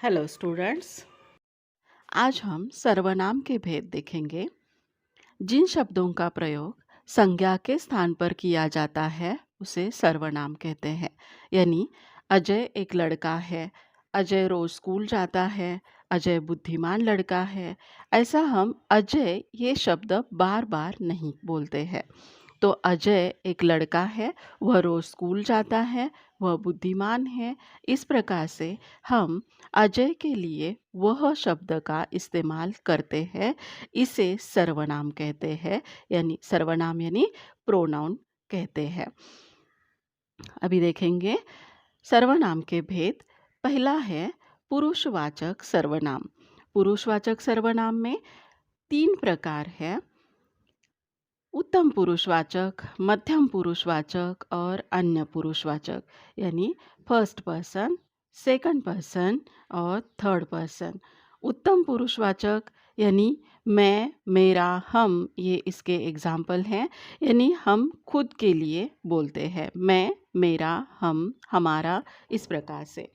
Hello students. आज हम सर्वनाम के भेद देखेंगे। जिन शब्दों का प्रयोग संज्ञा के स्थान पर किया जाता है उसे सर्वनाम कहते हैं। यानी अजय एक लड़का है, अजय रोज स्कूल जाता है, अजय बुद्धिमान लड़का है। ऐसा हम अजय ये शब्द बार बार नहीं बोलते हैं। तो अजय एक लड़का है, वह रोज स्कूल जाता है, वह बुद्धिमान है। इस प्रकार से हम अजय के लिए वह शब्द का इस्तेमाल करते हैं। इसे सर्वनाम कहते हैं, यानी सर्वनाम यानी प्रोनाउन कहते हैं। अभी देखेंगे सर्वनाम के भेद। पहला है पुरुषवाचक सर्वनाम। पुरुषवाचक सर्वनाम में 3 प्रकार है: उत्तम पुरुषवाचक, मध्यम पुरुषवाचक और अन्य पुरुषवाचक। यानी फर्स्ट पर्सन, सेकंड पर्सन और थर्ड पर्सन। उत्तम पुरुषवाचक यानी मैं, मेरा, हम, ये इसके एग्जाम्पल हैं। यानी हम खुद के लिए बोलते हैं, मैं, मेरा, हम, हमारा, इस प्रकार से।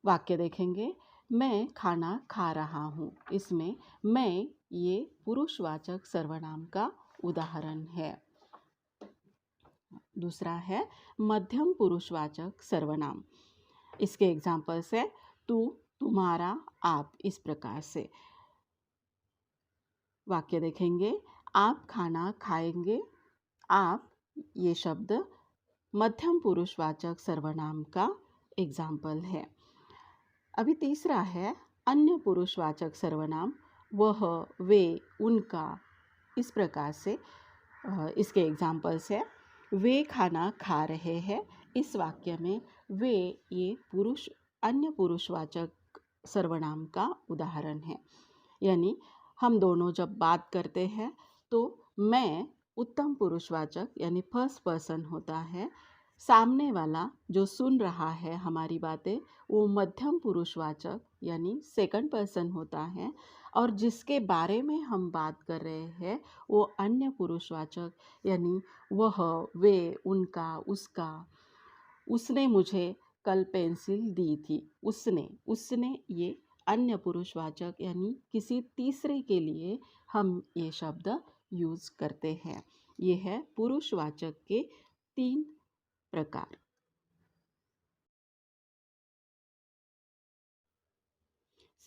वाक्य देखेंगे। मैं खाना खा रहा हूँ। इसमें मैं ये पुरुषवाचक सर्वनाम का उदाहरण है। दूसरा है मध्यम पुरुषवाचक सर्वनाम। इसके एग्जाम्पल्स है तू, तुम्हारा, आप, इस प्रकार से। वाक्य देखेंगे। आप खाना खाएंगे। आप ये शब्द मध्यम पुरुषवाचक सर्वनाम का एग्जाम्पल है। अभी तीसरा है अन्य पुरुषवाचक सर्वनाम। वह, वे, उनका, इस प्रकार से। इसके एग्जाम्पल्स है वे खाना खा रहे हैं। इस वाक्य में वे ये पुरुष अन्य पुरुषवाचक सर्वनाम का उदाहरण है। यानी हम दोनों जब बात करते हैं तो मैं उत्तम पुरुषवाचक यानी फर्स्ट पर्सन होता है। सामने वाला जो सुन रहा है हमारी बातें वो मध्यम पुरुषवाचक यानी सेकंड पर्सन होता है। और जिसके बारे में हम बात कर रहे हैं वो अन्य पुरुषवाचक यानी वह, वे, उनका, उसका। उसने मुझे कल पेंसिल दी थी। उसने ये अन्य पुरुषवाचक यानी किसी तीसरे के लिए हम ये शब्द यूज करते हैं। ये है पुरुषवाचक के 3 प्रकार।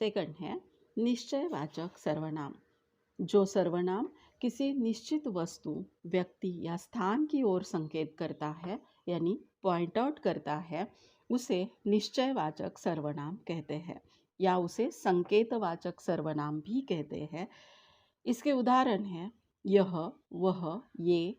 सेकंड है निश्चयवाचक सर्वनाम। जो सर्वनाम किसी निश्चित वस्तु, व्यक्ति या स्थान की ओर संकेत करता है यानी पॉइंट आउट करता है उसे निश्चयवाचक सर्वनाम कहते हैं, या उसे संकेतवाचक सर्वनाम भी कहते हैं। इसके उदाहरण हैं यह, वह, ये,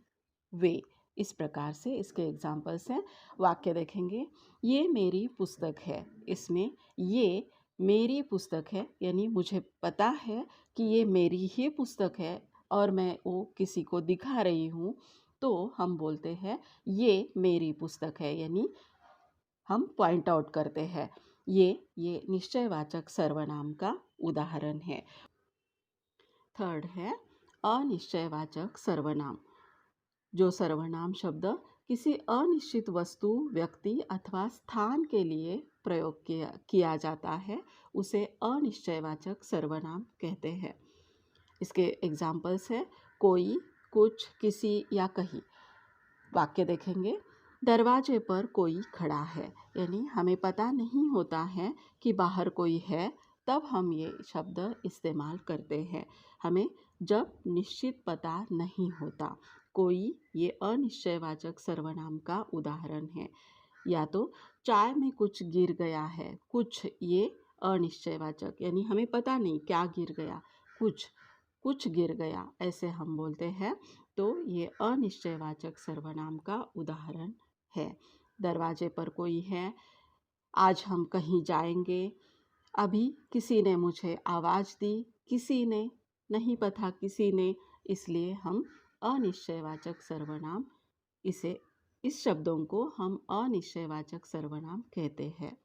वे, इस प्रकार से इसके एग्जाम्पल्स हैं। वाक्य देखेंगे। ये मेरी पुस्तक है। इसमें ये मेरी पुस्तक है यानी मुझे पता है कि ये मेरी ही पुस्तक है और मैं वो किसी को दिखा रही हूँ, तो हम बोलते हैं ये मेरी पुस्तक है। यानी हम पॉइंट आउट करते हैं। ये निश्चयवाचक सर्वनाम का उदाहरण है। थर्ड है अनिश्चयवाचक सर्वनाम। जो सर्वनाम शब्द किसी अनिश्चित वस्तु, व्यक्ति अथवा स्थान के लिए प्रयोग किया जाता है उसे अनिश्चयवाचक सर्वनाम कहते हैं। इसके एग्जाम्पल्स है कोई, कुछ, किसी या कहीं। वाक्य देखेंगे। दरवाजे पर कोई खड़ा है। यानी हमें पता नहीं होता है कि बाहर कोई है, तब हम ये शब्द इस्तेमाल करते हैं। हमें जब निश्चित पता नहीं होता। कोई ये अनिश्चयवाचक सर्वनाम का उदाहरण है। या तो चाय में कुछ गिर गया है। कुछ ये अनिश्चयवाचक यानी हमें पता नहीं क्या गिर गया। कुछ गिर गया ऐसे हम बोलते हैं, तो ये अनिश्चयवाचक सर्वनाम का उदाहरण है। दरवाजे पर कोई है। आज हम कहीं जाएंगे। अभी किसी ने मुझे आवाज़ दी। किसी ने, नहीं पता किसी ने, इसलिए हम अनिश्चयवाचक सर्वनाम इस शब्दों को हम अनिश्चयवाचक सर्वनाम कहते हैं।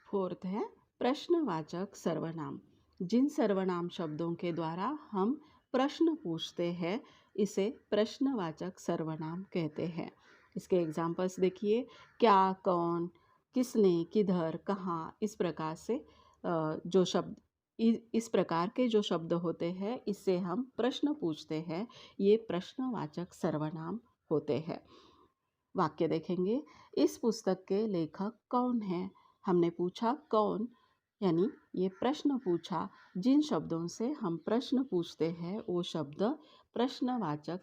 फोर्थ है प्रश्नवाचक सर्वनाम। जिन सर्वनाम शब्दों के द्वारा हम प्रश्न पूछते हैं इसे प्रश्नवाचक सर्वनाम कहते हैं। इसके एग्जाम्पल्स देखिए। क्या, कौन, किसने, किधर, कहाँ, इस प्रकार से जो शब्द इस प्रकार के जो शब्द होते हैं, इससे हम प्रश्न पूछते हैं। ये प्रश्नवाचक सर्वनाम होते हैं। वाक्य देखेंगे। इस पुस्तक के लेखक कौन हैं? हमने पूछा कौन, यानी ये प्रश्न पूछा। जिन शब्दों से हम प्रश्न पूछते हैं वो शब्द प्रश्नवाचक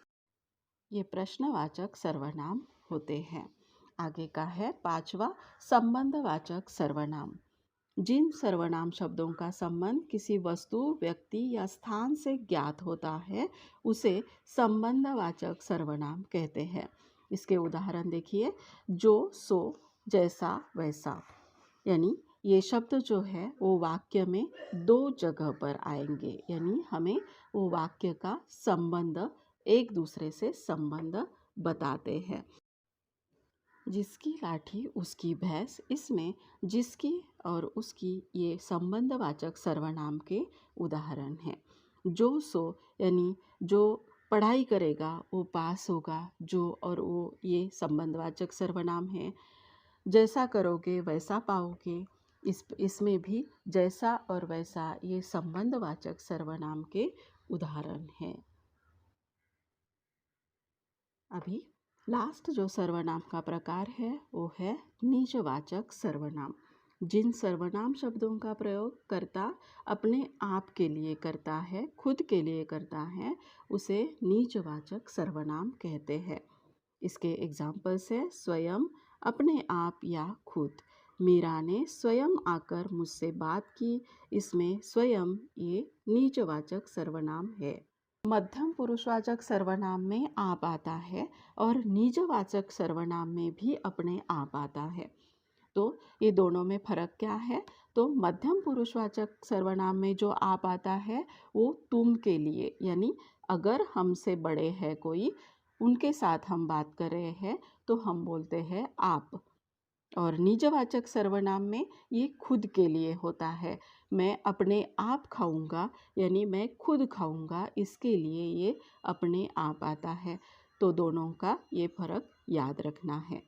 ये प्रश्नवाचक सर्वनाम होते हैं। आगे का है 5वां, संबंधवाचक सर्वनाम। जिन सर्वनाम शब्दों का संबंध किसी वस्तु, व्यक्ति या स्थान से ज्ञात होता है उसे संबंधवाचक सर्वनाम कहते हैं। इसके उदाहरण देखिए। जो, सो, जैसा, वैसा। यानी ये शब्द जो है वो वाक्य में 2 जगह पर आएंगे, यानी हमें वो वाक्य का संबंध, एक दूसरे से संबंध बताते हैं। जिसकी लाठी उसकी भैंस, इसमें जिसकी और उसकी ये संबंधवाचक सर्वनाम के उदाहरण हैं। जो, सो, यानी जो पढ़ाई करेगा वो पास होगा। जो और वो ये संबंधवाचक सर्वनाम है। जैसा करोगे वैसा पाओगे, इसमें भी जैसा और वैसा ये संबंधवाचक सर्वनाम के उदाहरण हैं। अभी लास्ट जो सर्वनाम का प्रकार है वो है निजवाचक सर्वनाम। जिन सर्वनाम शब्दों का प्रयोग कर्ता अपने आप के लिए करता है, खुद के लिए करता है, उसे निजवाचक सर्वनाम कहते हैं। इसके एग्जाम्पल्स है स्वयं, अपने आप या खुद। मीरा ने स्वयं आकर मुझसे बात की। इसमें स्वयं ये निजवाचक सर्वनाम है। मध्यम पुरुषवाचक सर्वनाम में आप आता है और निजवाचक सर्वनाम में भी अपने आप आता है। तो ये दोनों में फर्क क्या है? तो मध्यम पुरुषवाचक सर्वनाम में जो आप आता है वो तुम के लिए, यानी अगर हमसे बड़े हैं कोई, उनके साथ हम बात कर रहे हैं तो हम बोलते हैं आप। और निजवाचक सर्वनाम में ये खुद के लिए होता है। मैं अपने आप खाऊंगा, यानी मैं खुद खाऊंगा, इसके लिए ये अपने आप आता है। तो दोनों का ये फर्क याद रखना है।